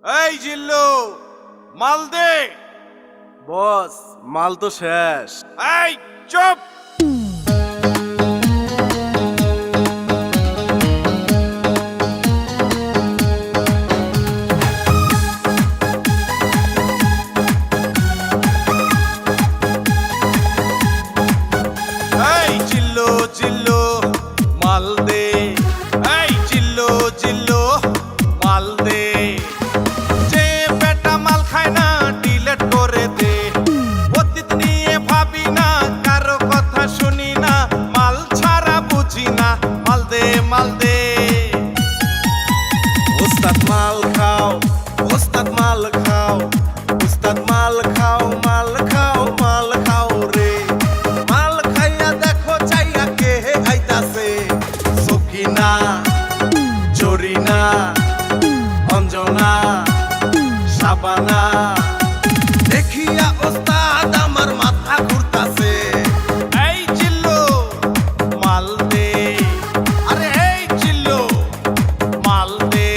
এই জিল্লু, মাল দে। বস, মাল তো শেষ। এই চুপ। এই জিল্লু জিল্লু, মাল দে। এই জিল্লু জিল্লু, মাল দে। যে বেটা মাল খায় না ডিলেট করে দে। অতীত নিয়ে ভাবি না, কারো কথা শুনি না, মাল ছাড়া বুঝি না, মাল দে মাল দে। ওস্তাদ মাল খাও, ওস্তাদ মাল খাও, ওস্তাদ মাল খাও, মাল খাও, মাল খাও রে। মাল খাইয়া দেখো চাইয়া কে আইতাছে। সকিনা, জরিনা, অঞ্জনা, শাবানা। দেখিয়া ওস্তাদ আমার মাথা ঘুরতাছে। এই জিল্লু, মাল দে। আরে এই জিল্লু, মাল দে।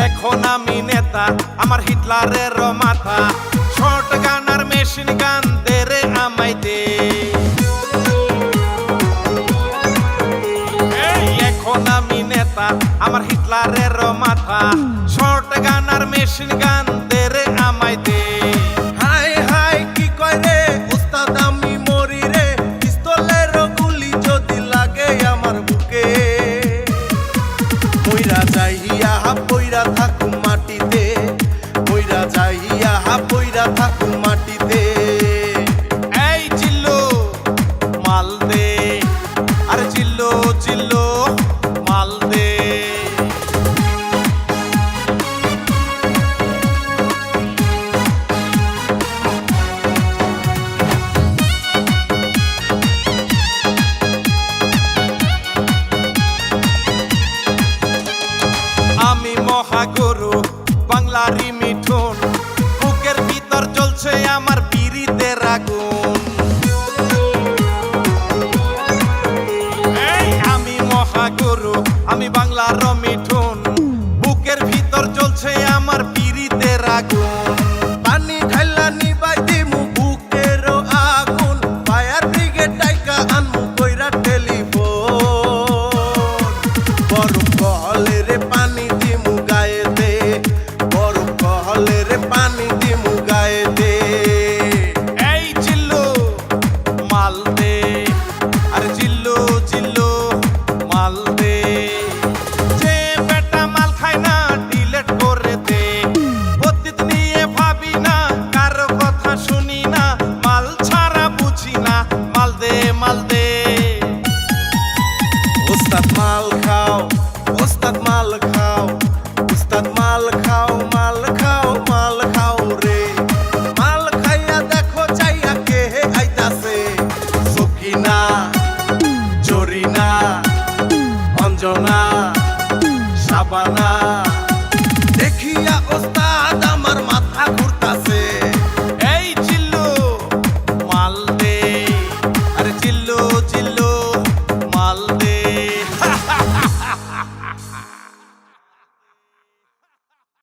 এখন আমি নেতা, আমার হিটলারের মাথা। শর্ট গান আর মেশিন গান দে রে আমায় দে। এই এখন আমি নেতা, আমার হিটলারের মাথা। শর্ট গান আর মেশিন গান দে রে আমায় দে। হাই হাই কি কয় রে ওস্তাদ, আমি মরি রে। পিস্তলের গুলি যদি লাগে আমার বুকে। পইরা যাইয়া পইরা থাকু মাটিতে, পইরা যাইয়া পইরা থাকু মাটিতে। এই জিল্লু, মাল দে। আরে জিল্লু জিল্লু, মাল দে। আমি মহাগুরু, বাংলারই মিঠুন। বুকের ভিতর জ্বলছে আমার পিরিতের আগুন। এই আমি মহাগুরু, আমি বাংলার মিঠুন। বুকের ভিতর জ্বলছে আমার পিরিতের আগুন। পানি ঢাইলা নিবাই দিমু বুকের আগুন। ফায়ার ব্রিগেড ডাইকা আনমু কইরা টেলিফোন। বরফ কহলে রে পানি দিমু গায়েতে, বরফ কহলে রে পানি দিমু গায়েতে। এই জিল্লু, মাল দে। আরে জিল্লু জিল্লু, মাল দে। যে বেটা মাল খায় না ডিলেট করে দে। অতীত নিয়ে ভাবি না, কারো কথা শুনি না, মাল ছাড়া বুঝি না, মাল দে মাল দে। ওস্তাদ মাল খাও, ওস্তাদ মাল খাও, ওস্তাদ মাল খাও, মাল খাও, মাল খাও রে। মাল খাইয়া দেখো চাইয়া কে আইতাছে। সকিনা, জরিনা, অঞ্জনা, শাবানা।